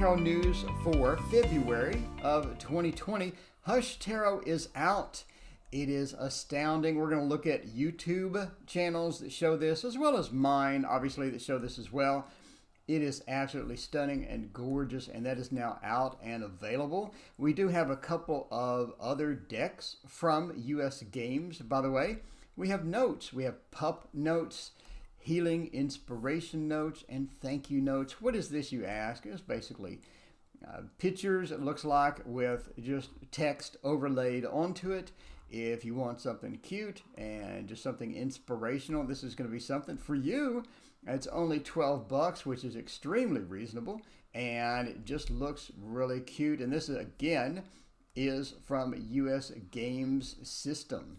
tarot news for February of 2020. Hush Tarot is out. It is astounding. We're going to look at YouTube channels that show this, as well as mine, obviously, that show this as well. It is absolutely stunning and gorgeous, and that is now out and available. We do have a couple of other decks from US Games, by the way. We have notes. We have pup notes, healing inspiration notes, and thank you notes. What is this, you ask? It's basically pictures, it looks like, with just text overlaid onto it. If you want something cute and just something inspirational, this is going to be something for you. It's only $12, which is extremely reasonable, and it just looks really cute. And this, again, is from US Games System.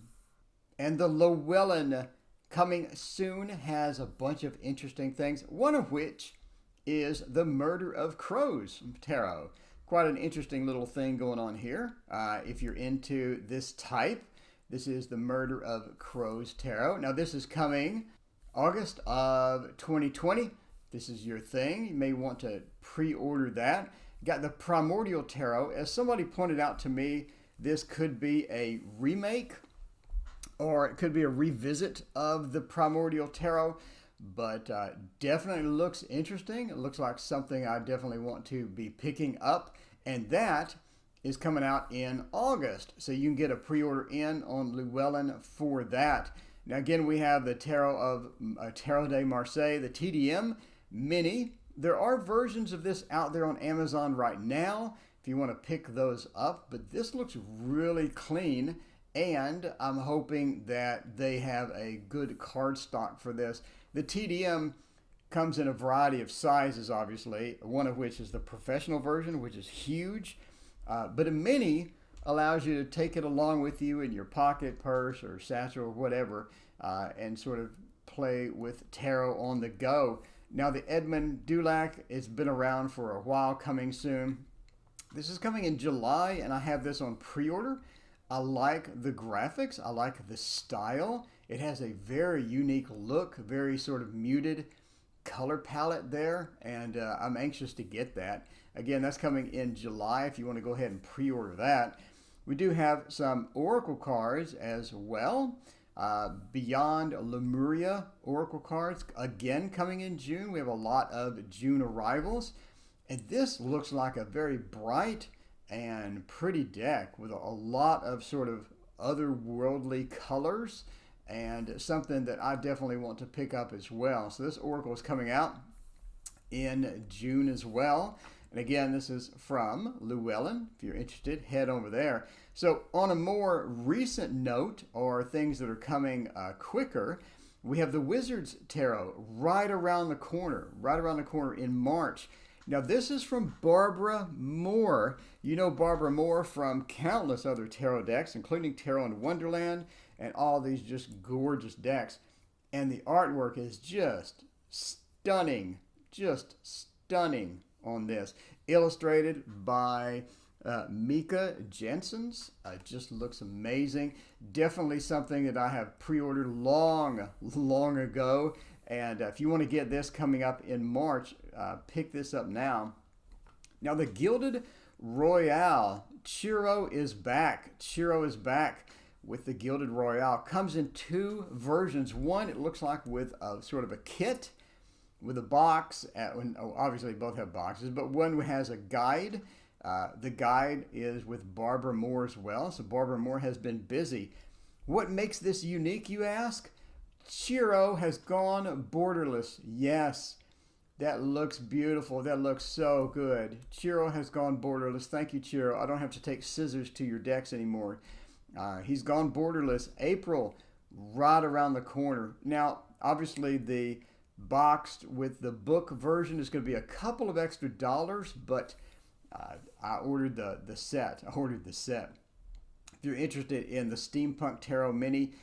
And the Llewellyn coming soon has a bunch of interesting things, one of which is the Murder of Crows Tarot. Quite an interesting little thing going on here. If you're into this type, this is the Murder of Crows Tarot. Now, this is coming August of 2020. This is your thing. You may want to pre-order that. Got the Primordial Tarot. As somebody pointed out to me, this could be a remake or it could be a revisit of the Primordial Tarot, but definitely looks interesting. It looks like something I definitely want to be picking up, and that is coming out in August. So you can get a pre-order in on Llewellyn for that. Now, again, we have the Tarot of Tarot de Marseille, the TDM Mini. There are versions of this out there on Amazon right now if you want to pick those up, but this looks really clean, and I'm hoping that they have a good card stock for this. The TDM comes in a variety of sizes, obviously, one of which is the professional version, which is huge, but a mini allows you to take it along with you in your pocket, purse, or satchel, or whatever, and sort of play with tarot on the go. Now, the Edmund Dulac, it's been around for a while, coming soon. This is coming in July, and I have this on pre-order. I like the graphics. I like the style. It has a very unique look, very sort of muted color palette there, and I'm anxious to get that. Again, that's coming in July if you want to go ahead and pre-order that. We do have some Oracle cards as well. Beyond Lemuria Oracle cards, again coming in June. We have a lot of June arrivals, and this looks like a very bright and pretty deck with a lot of sort of otherworldly colors, and something that I definitely want to pick up as well. So this Oracle is coming out in June as well. And again, this is from Llewellyn. If you're interested, head over there. So on a more recent note, or things that are coming quicker, we have the Wizard's Tarot right around the corner in March. Now, this is from Barbara Moore. You know Barbara Moore from countless other tarot decks, including Tarot in Wonderland and all these just gorgeous decks. And the artwork is just stunning on this. Illustrated by Mika Jensens. It just looks amazing. Definitely something that I have pre-ordered long ago. And if you want to get this coming up in March, pick this up now. Now, the Gilded Royale. Chiro is back. Chiro is back with the Gilded Royale. Comes in two versions. One, it looks like with a sort of a kit with a box. Obviously, both have boxes, but one has a guide. The guide is with Barbara Moore as well. So Barbara Moore has been busy. What makes this unique, you ask? Chiro has gone borderless. Yes, that looks beautiful. That looks so good. Chiro has gone borderless. Thank you, Chiro. I don't have to take scissors to your decks anymore. He's gone borderless. April, right around the corner. Now, obviously, the boxed with the book version is going to be a couple of extra dollars, but I ordered the set. If you're interested in the Steampunk Tarot Mini,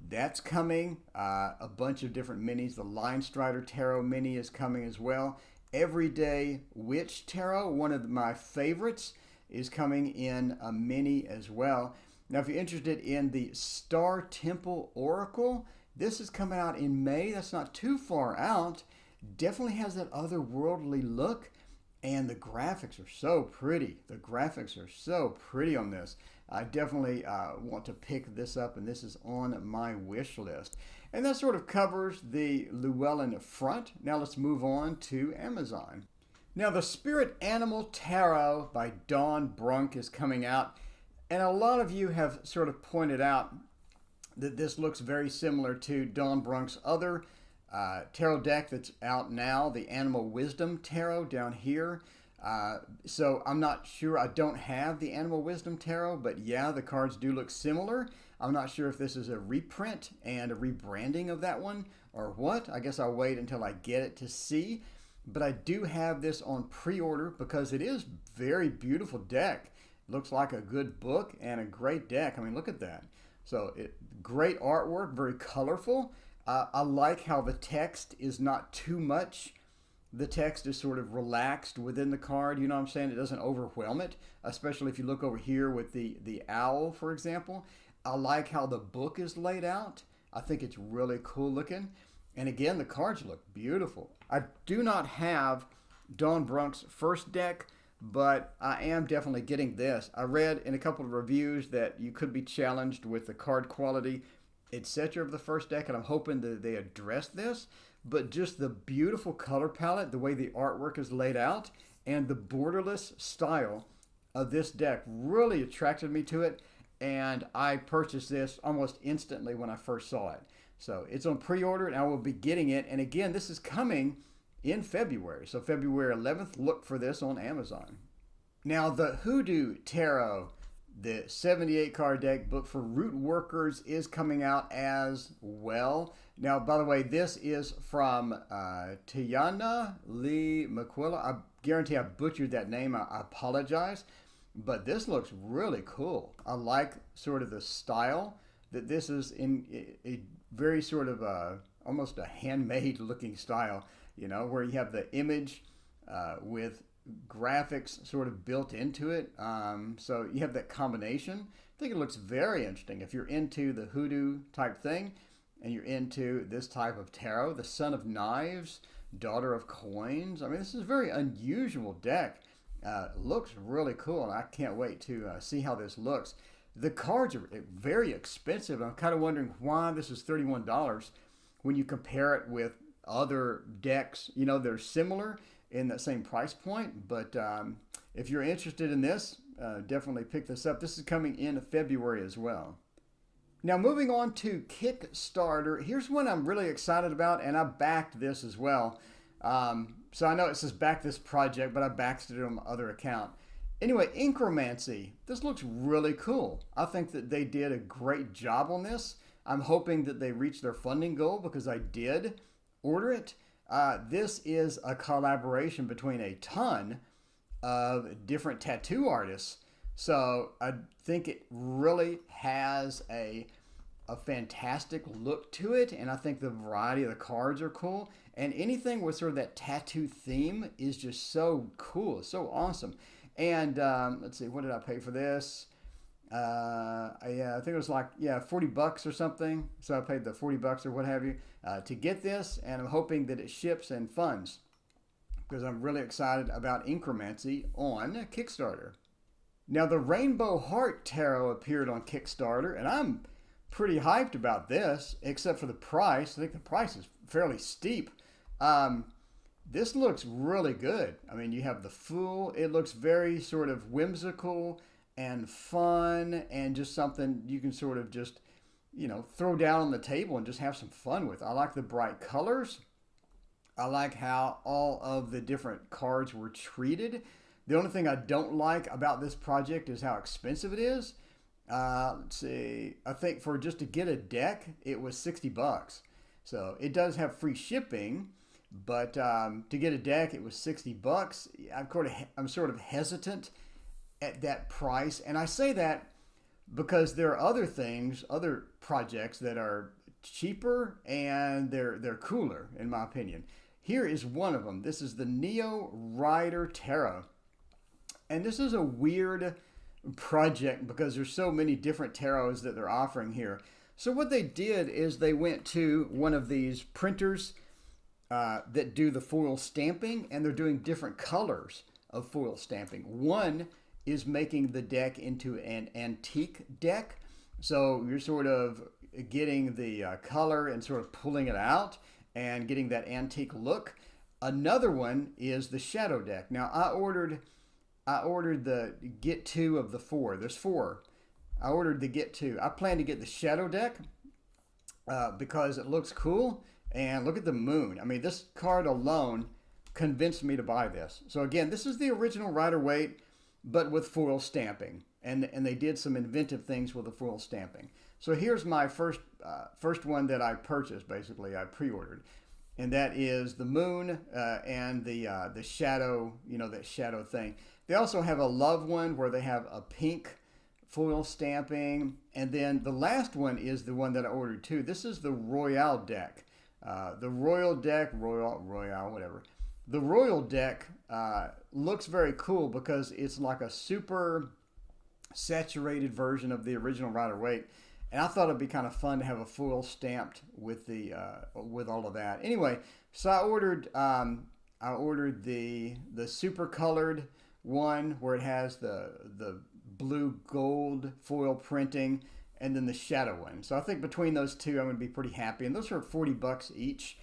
that's coming. A bunch of different minis. The Line Strider Tarot Mini is coming as well. Everyday Witch Tarot, one of my favorites, is coming in a mini as well. Now, if you're interested in the Star Temple Oracle, this is coming out in May. That's not too far out. Definitely has that otherworldly look. And the graphics are so pretty. The graphics are so pretty on this. I definitely want to pick this up, and this is on my wish list. And that sort of covers the Llewellyn front. Now let's move on to Amazon. Now the Spirit Animal Tarot by Dawn Brunk is coming out. And a lot of you have sort of pointed out that this looks very similar to Dawn Brunk's other tarot deck that's out now, the Animal Wisdom Tarot down here. So I'm not sure. I don't have the Animal Wisdom Tarot, but yeah, the cards do look similar. I'm not sure if this is a reprint and a rebranding of that one or what. I guess I'll wait until I get it to see. But I do have this on pre-order because it is very beautiful deck. Looks like a good book and a great deck. I mean, look at that. So great artwork, very colorful. I like how the text is not too much. The text is sort of relaxed within the card. You know what I'm saying? It doesn't overwhelm it, especially if you look over here with the owl, for example. I like how the book is laid out. I think it's really cool looking. And again, the cards look beautiful. I do not have Dawn Brunk's first deck, but I am definitely getting this. I read in a couple of reviews that you could be challenged with the card quality, etc. of the first deck, and I'm hoping that they address this. But just the beautiful color palette, the way the artwork is laid out, and the borderless style of this deck really attracted me to it, and I purchased this almost instantly when I first saw it. So it's on pre-order, and I will be getting it. And again, this is coming in February. So February 11th, look for this on Amazon. Now, the Hoodoo Tarot, the 78 card deck book for root workers, is coming out as well. Now, by the way, this is from Tiana Lee McQuilla. I guarantee I butchered that name. I apologize. But this looks really cool. I like sort of the style that this is in a very sort of almost a handmade looking style, you know, where you have the image with graphics sort of built into it. So you have that combination. I think it looks very interesting. If you're into the hoodoo type thing and you're into this type of tarot, the Son of Knives, Daughter of Coins. I mean, this is a very unusual deck. Looks really cool, and I can't wait to see how this looks. The cards are very expensive. I'm kind of wondering why this is $31 when you compare it with other decks, you know, they're similar in that same price point. But if you're interested in this, definitely pick this up. This is coming in February as well. Now, moving on to Kickstarter, here's one I'm really excited about, and I backed this as well. So I know it says back this project, but I backed it on my other account. Anyway, Incromancy. This looks really cool. I think that they did a great job on this. I'm hoping that they reach their funding goal because I did order it. This is a collaboration between a ton of different tattoo artists. So I think it really has a fantastic look to it, and I think the variety of the cards are cool. And anything with sort of that tattoo theme is just so cool, so awesome. And let's see, what did I pay for this? I think it was like, $40 or something. So I paid the $40 or what have you to get this, and I'm hoping that it ships and funds because I'm really excited about Incromancy on Kickstarter. Now, the Rainbow Heart Tarot appeared on Kickstarter, and I'm pretty hyped about this, except for the price. I think the price is fairly steep. This looks really good. I mean, you have the Fool. It looks very sort of whimsical and fun and just something you can sort of just, you know, throw down on the table and just have some fun with. I like the bright colors. I like how all of the different cards were treated. The only thing I don't like about this project is how expensive it is. Let's see. I think for just to get a deck, it was $60. So it does have free shipping, but to get a deck, it was $60. I'm sort of hesitant at that price, and I say that because there are other things, other projects that are cheaper and they're cooler, in my opinion. Here is one of them. This is the Neo Rider Tarot. And this is a weird project because there's so many different tarots that they're offering here. So what they did is they went to one of these printers that do the foil stamping, and they're doing different colors of foil stamping. One is making the deck into an antique deck. So you're sort of getting the color and sort of pulling it out and getting that antique look. Another one is the shadow deck. Now I ordered the get two of the four. There's four. I ordered the get two. I plan to get the shadow deck because it looks cool. And look at the moon. I mean, this card alone convinced me to buy this. So again, this is the original Rider-Waite, but with foil stamping. And they did some inventive things with the foil stamping. So here's my first one that I purchased, basically. I pre-ordered. And that is the moon and the shadow, that shadow thing. They also have a love one where they have a pink foil stamping. And then the last one is the one that I ordered too. This is the Royale deck. The Royal deck, Royale, whatever. The Royal deck looks very cool because it's like a super saturated version of the original Rider-Waite. And I thought it'd be kind of fun to have a foil stamped with the with all of that. Anyway, so I ordered the super colored one where it has the blue gold foil printing, and then the shadow one. So I think between those two, I'm going to be pretty happy. And those are $40 each.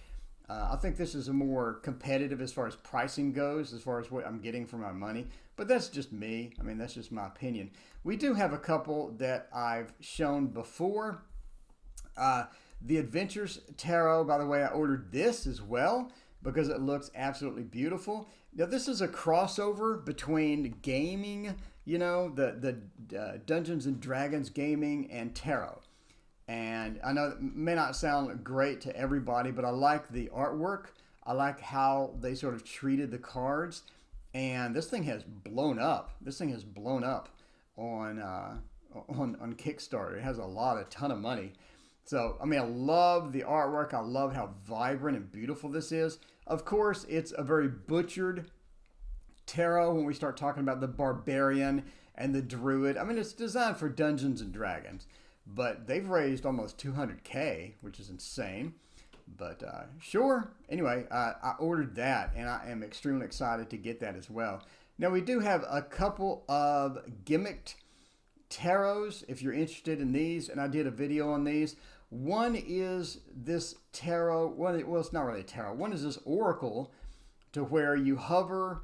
I think this is a more competitive as far as pricing goes, as far as what I'm getting for my money. But that's just me. I mean, that's just my opinion. We do have a couple that I've shown before. The Adventures Tarot, by the way, I ordered this as well because it looks absolutely beautiful. Now, this is a crossover between gaming, the Dungeons and Dragons gaming and tarot. And I know it may not sound great to everybody, but I like the artwork. I like how they sort of treated the cards. And this thing has blown up. This thing has blown up on Kickstarter. It has a ton of money. So, I mean, I love the artwork. I love how vibrant and beautiful this is. Of course, it's a very butchered tarot when we start talking about the barbarian and the druid. I mean, it's designed for Dungeons and Dragons. But they've raised almost $200K, which is insane. But sure. Anyway, I ordered that, and I am extremely excited to get that as well. Now, we do have a couple of gimmicked tarots, if you're interested in these, and I did a video on these. One is this tarot. Well, it's not really a tarot. One is this oracle to where you hover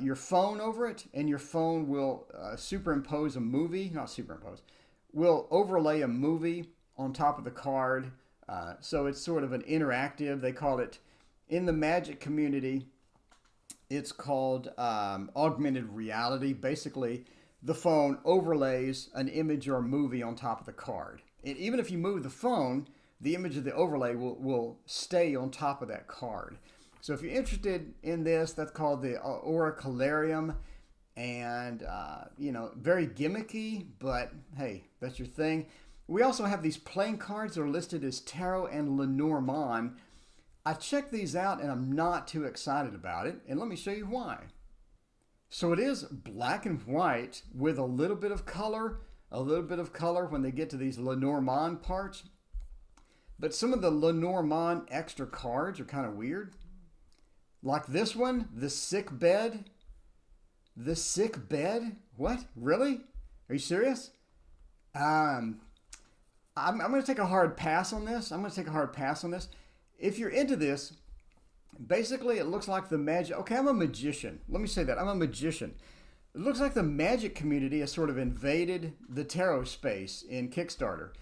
your phone over it, and your phone will superimpose a movie. Not superimpose. Will overlay a movie on top of the card. So it's sort of an interactive. They call it, in the magic community, it's called augmented reality. Basically, the phone overlays an image or a movie on top of the card. And even if you move the phone, the image of the overlay will stay on top of that card. So if you're interested in this, that's called the Oraclearium. And, very gimmicky, but hey, that's your thing. We also have these playing cards that are listed as Tarot and Lenormand. I checked these out and I'm not too excited about it. And let me show you why. So it is black and white with a little bit of color when they get to these Lenormand parts. But some of the Lenormand extra cards are kind of weird. Like this one, the sick bed. The sick bed? What? Really? Are you serious? I'm going to take a hard pass on this. If you're into this, basically it looks like the magic... Okay, I'm a magician. Let me say that. I'm a magician. It looks like the magic community has sort of invaded the tarot space in Kickstarter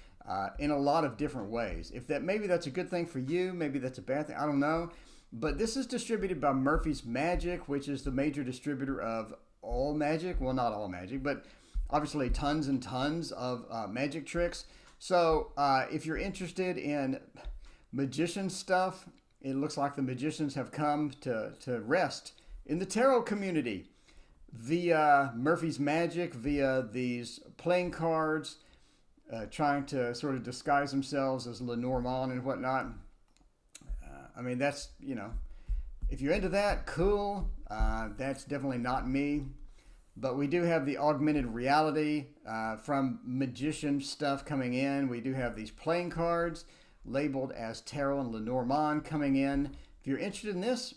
in a lot of different ways. Maybe that's a good thing for you. Maybe that's a bad thing. I don't know. But this is distributed by Murphy's Magic, which is the major distributor of all magic. Well, not all magic, but obviously tons and tons of magic tricks. So if you're interested in magician stuff, it looks like the magicians have come to rest in the tarot community via Murphy's Magic, via these playing cards, trying to sort of disguise themselves as Lenormand and whatnot. I mean, that's, if you're into that, cool. That's definitely not me. But we do have the augmented reality from magician stuff coming in. We do have these playing cards labeled as Tarot and Lenormand coming in. If you're interested in this,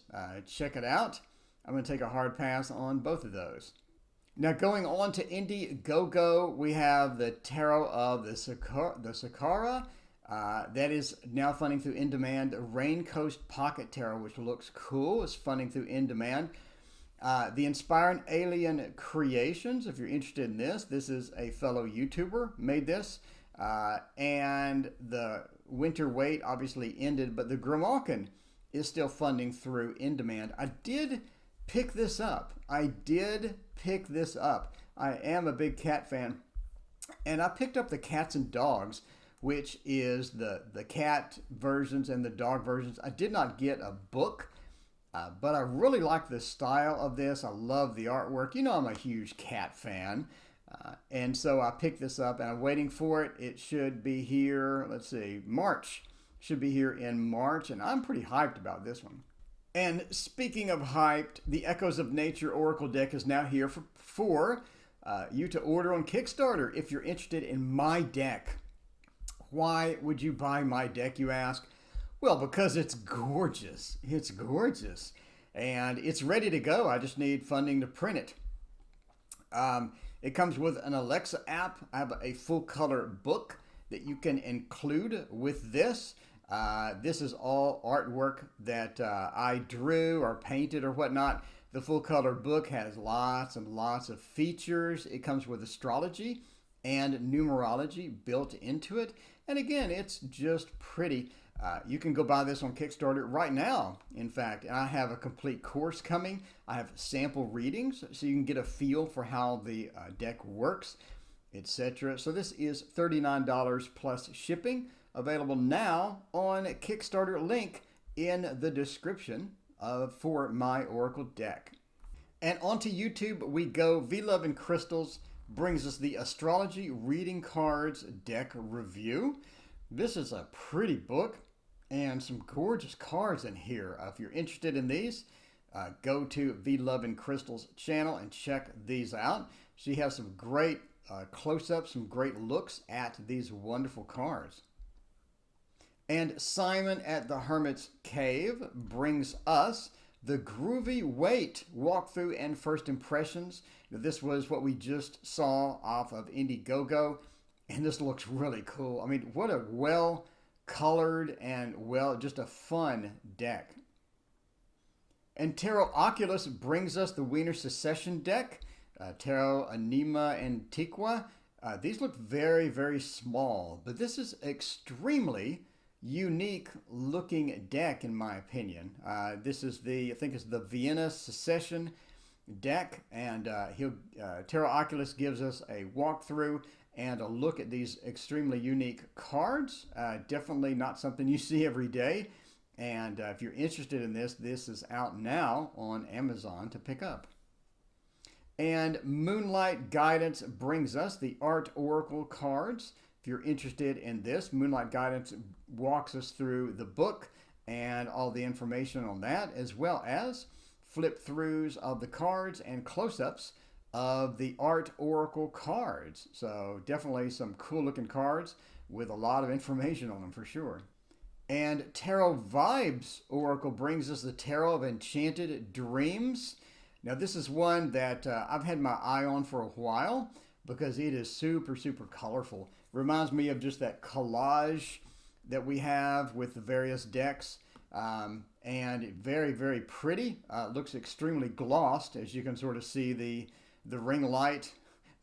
check it out. I'm going to take a hard pass on both of those. Now going on to Indiegogo, we have the Tarot of the Sakara. That is now funding through In Demand. The Rain Coast Pocket Tarot, which looks cool, is funding through In Demand. The Inspiring Alien Creations, if you're interested in this, this is a fellow YouTuber made this. And the Winter Wait obviously ended, but the Grimalkin is still funding through In Demand. I did pick this up. I am a big cat fan. And I picked up the Cats and Dogs, which is the cat versions and the dog versions. I did not get a book, but I really like the style of this. I love the artwork. You know, I'm a huge cat fan. And so I picked this up and I'm waiting for it. It should be here, let's see, March. Should be here in March, and I'm pretty hyped about this one. And speaking of hyped, the Echoes of Nature Oracle deck is now here for you to order on Kickstarter if you're interested in my deck. Why would you buy my deck, you ask? Well, because it's gorgeous. It's gorgeous. And it's ready to go. I just need funding to print it. It comes with an Alexa app. I have a full color book that you can include with this. This is all artwork that I drew or painted or whatnot. The full color book has lots and lots of features. It comes with astrology and numerology built into it. And again, it's just pretty. You can go buy this on Kickstarter right now, in fact. And I have a complete course coming. I have sample readings so you can get a feel for how the deck works, etc. So this is $39 plus shipping, available now on Kickstarter, link in the description for my Oracle deck. And onto YouTube we go. V-Love and Crystals brings us the Astrology Reading Cards deck review. This is a pretty book and some gorgeous cards in here. If you're interested in these, go to V-Love and Crystals channel and check these out. She has some great close-ups, some great looks at these wonderful cards. And Simon at the Hermit's Cave brings us the Groovy Wait walkthrough and first impressions. Now, this was what we just saw off of Indiegogo, and this looks really cool. I mean, what a well-colored and just a fun deck. And TarotOracle brings us the Wiener Secession deck, Tarot Anima Antiqua. These look very, very small, but this is extremely unique looking deck in my opinion. This is I think it's the Vienna Secession deck, and TarotOracle gives us a walkthrough and a look at these extremely unique cards. Definitely not something you see every day. And if you're interested in this, this is out now on Amazon to pick up. And Moonlight Guidance brings us the Art Oracle cards. If you're interested in this, Moonlight Guidance walks us through the book and all the information on that, as well as flip-throughs of the cards and close-ups of the Art Oracle cards. So definitely some cool-looking cards with a lot of information on them for sure. And Tarot Vibes Oracle brings us the Tarot of Enchanted Dreams. Now this is one that I've had my eye on for a while because it is super, super colorful. Reminds me of just that collage that we have with the various decks. And very, very pretty. Looks extremely glossed, as you can sort of see the ring light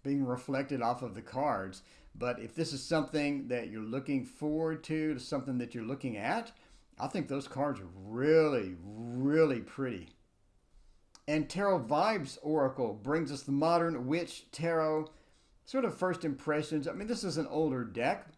being reflected off of the cards. But if this is something that you're looking forward to, something that you're looking at, I think those cards are really, really pretty. And Tarot Vibes Oracle brings us the Modern Witch Tarot, sort of first impressions. I mean, this is an older deck,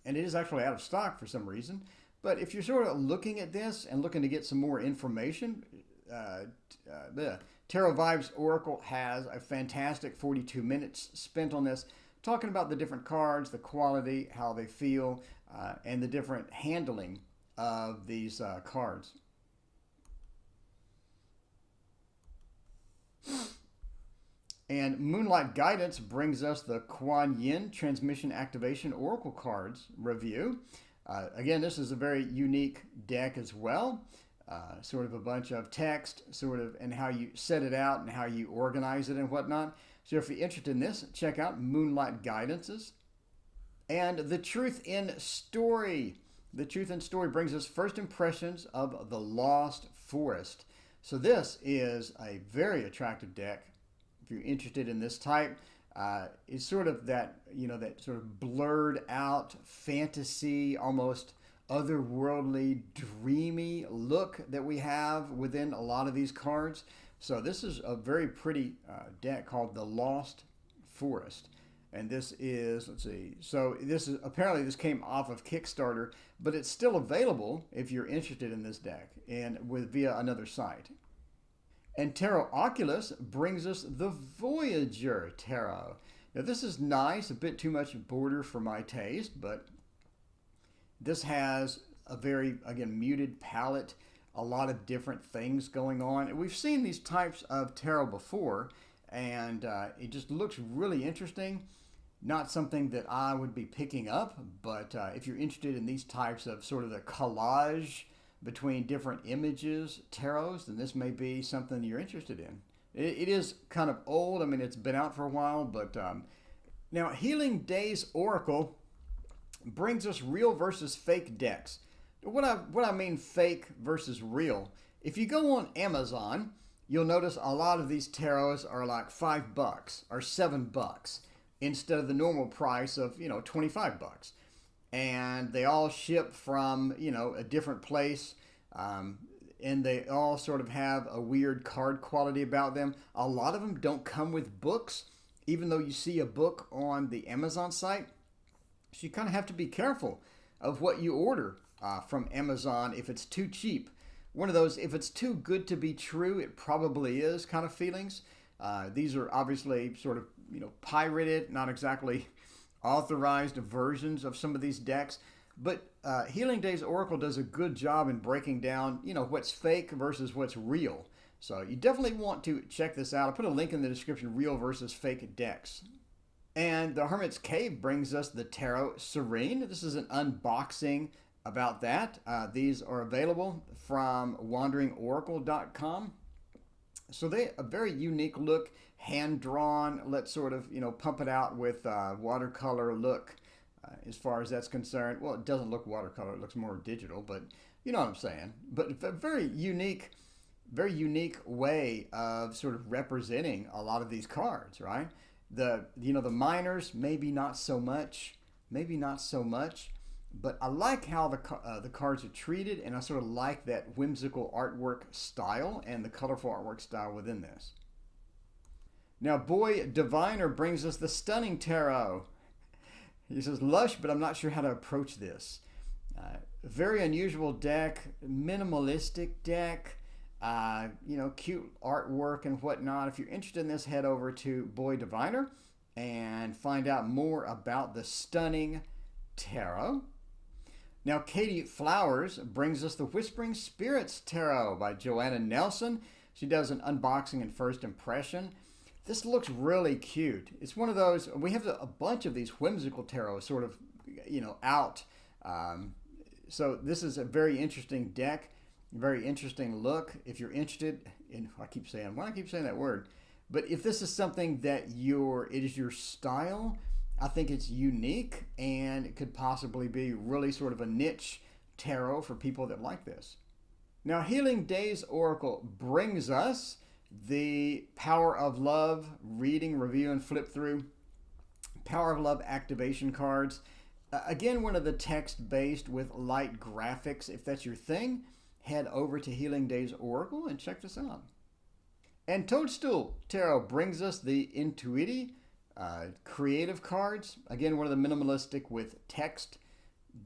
and it is actually out of stock for some reason. But if you're sort of looking at this and looking to get some more information, the Tarot Vibes Oracle has a fantastic 42 minutes spent on this, talking about the different cards, the quality, how they feel, and the different handling of these cards. And Moonlight Guidance brings us the Kuan Yin Transmission Activation Oracle Cards review. Again, this is a very unique deck as well. sort of a bunch of text, sort of, and how you set it out and how you organize it and whatnot. So if you're interested in this, check out Moonlight Guidances. And The Truth in Story. The Truth in Story brings us first impressions of the Lost Forest. So this is a very attractive deck. If you're interested in this type, it's sort of that, that sort of blurred out fantasy, almost otherworldly, dreamy look that we have within a lot of these cards. So this is a very pretty deck called The Lost Forest. And this is, let's see, so this is, apparently this came off of Kickstarter, but it's still available if you're interested in this deck and via another site. And TarotOracle brings us the Voyager Tarot. Now this is nice, a bit too much border for my taste, but this has a very, again, muted palette, a lot of different things going on. And we've seen these types of tarot before, and it just looks really interesting. Not something that I would be picking up, but if you're interested in these types of sort of the collage between different images, tarots, then this may be something you're interested in. It is kind of old. I mean, it's been out for a while, but now Healing Days Oracle brings us real versus fake decks. What I mean fake versus real, if you go on Amazon, you'll notice a lot of these tarots are like $5 or $7 instead of the normal price of, $25. And they all ship from, a different place. And they all sort of have a weird card quality about them. A lot of them don't come with books, even though you see a book on the Amazon site. So you kind of have to be careful of what you order from Amazon if it's too cheap. One of those, if it's too good to be true, it probably is kind of feelings. These are obviously sort of, pirated, not exactly authorized versions of some of these decks. But Healing Days Oracle does a good job in breaking down, what's fake versus what's real. So you definitely want to check this out. I'll put a link in the description, real versus fake decks. And the Hermit's Cave brings us the Tarot Serene. This is an unboxing about that. These are available from wanderingoracle.com. So they a very unique look, hand-drawn. Let's sort of, pump it out with watercolor look as far as that's concerned. Well, it doesn't look watercolor. It looks more digital, but you know what I'm saying. But a very unique way of sort of representing a lot of these cards, right? The minors, maybe not so much, but I like how the cards are treated, and I sort of like that whimsical artwork style and the colorful artwork style within this. Now, Boy Diviner brings us the Stunning Tarot. He says, lush, but I'm not sure how to approach this. Very unusual deck, minimalistic deck. Cute artwork and whatnot. If you're interested in this, head over to Boy Diviner and find out more about the Stunning Tarot. Now, Katie Flowers brings us the Whispering Spirits Tarot by Joanna Nelson. She does an unboxing and first impression. This looks really cute. It's one of those, we have a bunch of these whimsical tarots sort of, out. So this is a very interesting deck. Very interesting look. If you're interested in, why do I keep saying that word? But if this is something that it is your style, I think it's unique and it could possibly be really sort of a niche tarot for people that like this. Now, Healing Days Oracle brings us the Power of Love reading, review, and flip through. Power of Love activation cards. Again, one of the text-based with light graphics. If that's your thing, head over to Healing Days Oracle and check this out. And Toadstool Tarot brings us the Intuiti creative cards. Again, one of the minimalistic with text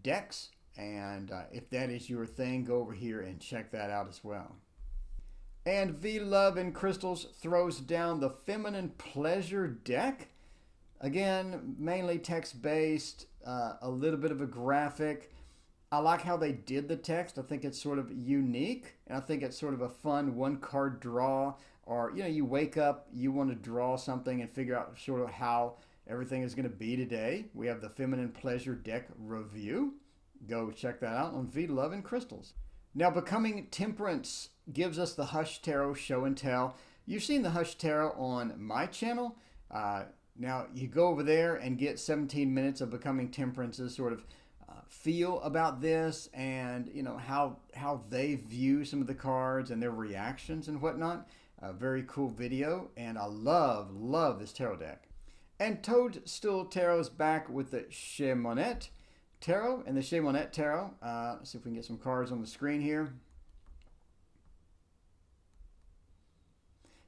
decks. And if that is your thing, go over here and check that out as well. And V Love in Crystals throws down the Feminine Pleasure deck. Again, mainly text-based, a little bit of a graphic. I like how they did the text. I think it's sort of unique, and I think it's sort of a fun one-card draw. Or, you wake up, you want to draw something and figure out sort of how everything is going to be today. We have the Feminine Pleasure deck review. Go check that out on V Love in Crystals. Now, Becoming Temperance gives us the Hush Tarot show and tell. You've seen the Hush Tarot on my channel. Now, you go over there and get 17 minutes of Becoming Temperance's sort of feel about this, and how they view some of the cards and their reactions and whatnot. A very cool video, and I love this tarot deck. And Toadstool Tarot is back with the Chemonette Tarot and the Chemonette Tarot. Let's see if we can get some cards on the screen here.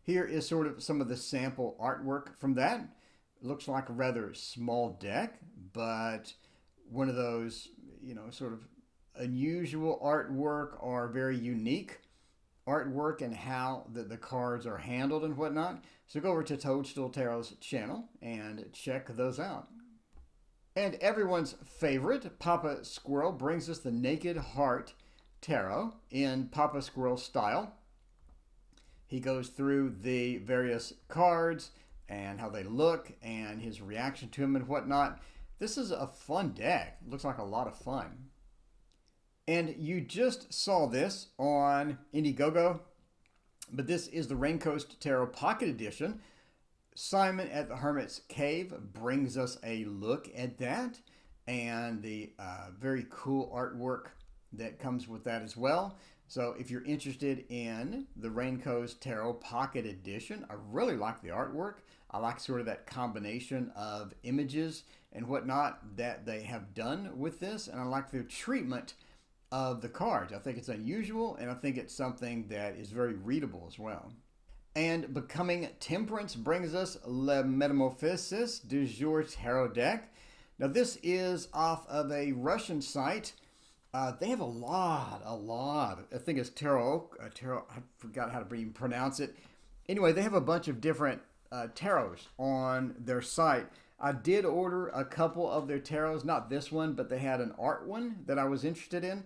Here is sort of some of the sample artwork from that. It looks like a rather small deck, but one of those, sort of unusual artwork or very unique artwork and how the cards are handled and whatnot. So go over to Toadstool Tarot's channel and check those out. And everyone's favorite, Papa Squirrel, brings us the Naked Heart Tarot in Papa Squirrel style. He goes through the various cards and how they look and his reaction to them and whatnot. This is a fun deck. It looks like a lot of fun. And you just saw this on Indiegogo, but this is the Raincoast Tarot Pocket Edition. Simon at the Hermit's Cave brings us a look at that and the very cool artwork that comes with that as well. So if you're interested in the Raincoast Tarot Pocket Edition, I really like the artwork. I like sort of that combination of images and whatnot that they have done with this, and I like the treatment of the cards. I think it's unusual, and I think it's something that is very readable as well. And Becoming Temperance brings us Le Metamorphosis du Jour Tarot deck. Now this is off of a Russian site. They have a lot. I think it's tarot. I forgot how to even pronounce it. Anyway, they have a bunch of different tarots on their site. I did order a couple of their tarots, not this one, but they had an art one that I was interested in.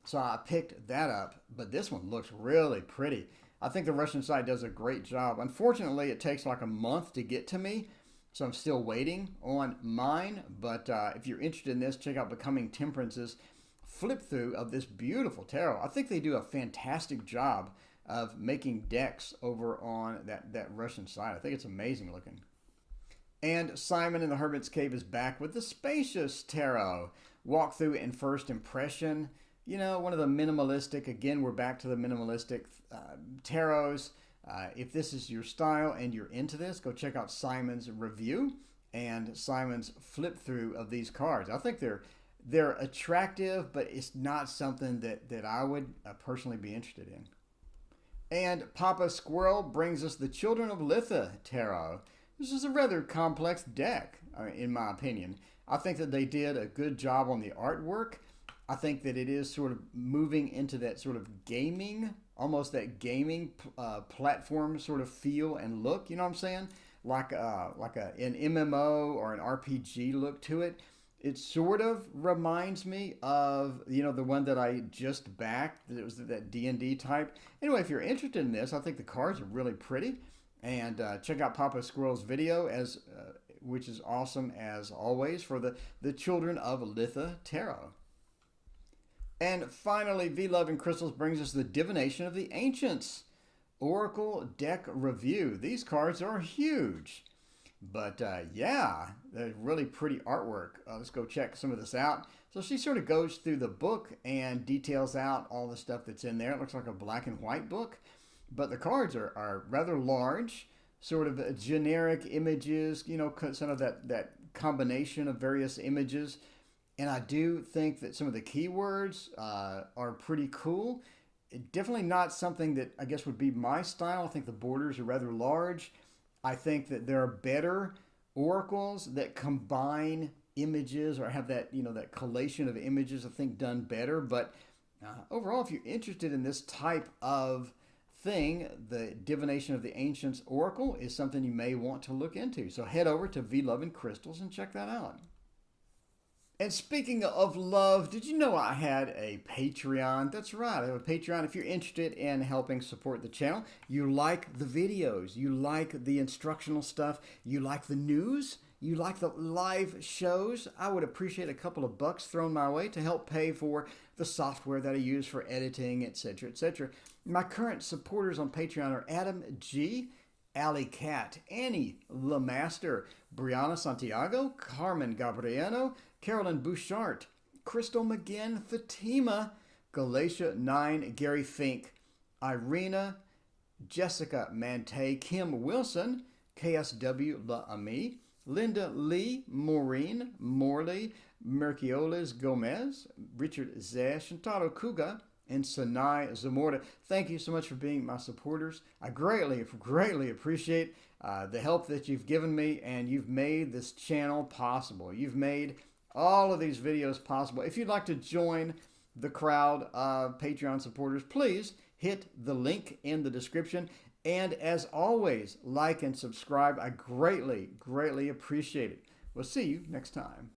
So I picked that up, but this one looks really pretty. I think the Russian site does a great job. Unfortunately, it takes like a month to get to me, so I'm still waiting on mine. But if you're interested in this, check out Becoming Temperance's flip through of this beautiful tarot. I think they do a fantastic job of making decks over on that Russian site. I think it's amazing looking. And Simon in the Hermit's Cave is back with the Spacious Tarot. Walkthrough and first impression. One of the minimalistic, again, we're back to the minimalistic tarots. If this is your style and you're into this, go check out Simon's review and Simon's flip through of these cards. I think they're attractive, but it's not something that I would personally be interested in. And Papa Squirrel brings us the Children of Litha Tarot. This is a rather complex deck, in my opinion. I think that they did a good job on the artwork. I think that it is sort of moving into that sort of gaming, almost that gaming platform sort of feel and look, you know what I'm saying? Like an MMO or an RPG look to it. It sort of reminds me of, the one that I just backed. It was that D&D type. Anyway, if you're interested in this, I think the cards are really pretty. And check out Papa Squirrel's video, which is awesome as always, for the Children of Litha Tarot. And finally, V Love and Crystals brings us the Divination of the Ancients Oracle Deck Review. These cards are huge. But yeah, they're really pretty artwork. Let's go check some of this out. So she sort of goes through the book and details out all the stuff that's in there. It looks like a black and white book. But the cards are rather large, sort of generic images, some of that combination of various images. And I do think that some of the keywords are pretty cool. Definitely not something that I guess would be my style. I think the borders are rather large. I think that there are better oracles that combine images or have that, that collation of images, I think, done better. But overall, if you're interested in this type of thing, the Divination of the Ancients Oracle is something you may want to look into. So head over to V Love and Crystals and check that out. And speaking of love, did you know I had a Patreon? That's right, I have a Patreon. If you're interested in helping support the channel, you like the videos, you like the instructional stuff, you like the news, you like the live shows, I would appreciate a couple of bucks thrown my way to help pay for the software that I use for editing, etc., etc. My current supporters on Patreon are Adam G., Alley Cat, Annie Lemaster, Brianna Santiago, Carmen Gabriano, Carolyn Bouchard, Crystal McGinn, Fatima, Galatia 9, Gary Fink, Irina, Jessica Mante, Kim Wilson, KSW La Ami, Linda Lee, Maureen Morley, Mercioles Gomez, Richard Zesh, Shantaro Kuga, and Sanai Zamorda. Thank you so much for being my supporters. I greatly appreciate the help that you've given me, and you've made this channel possible. You've made all of these videos possible. If you'd like to join the crowd of Patreon supporters, please hit the link in the description. And as always, like and subscribe. I greatly appreciate it. We'll see you next time.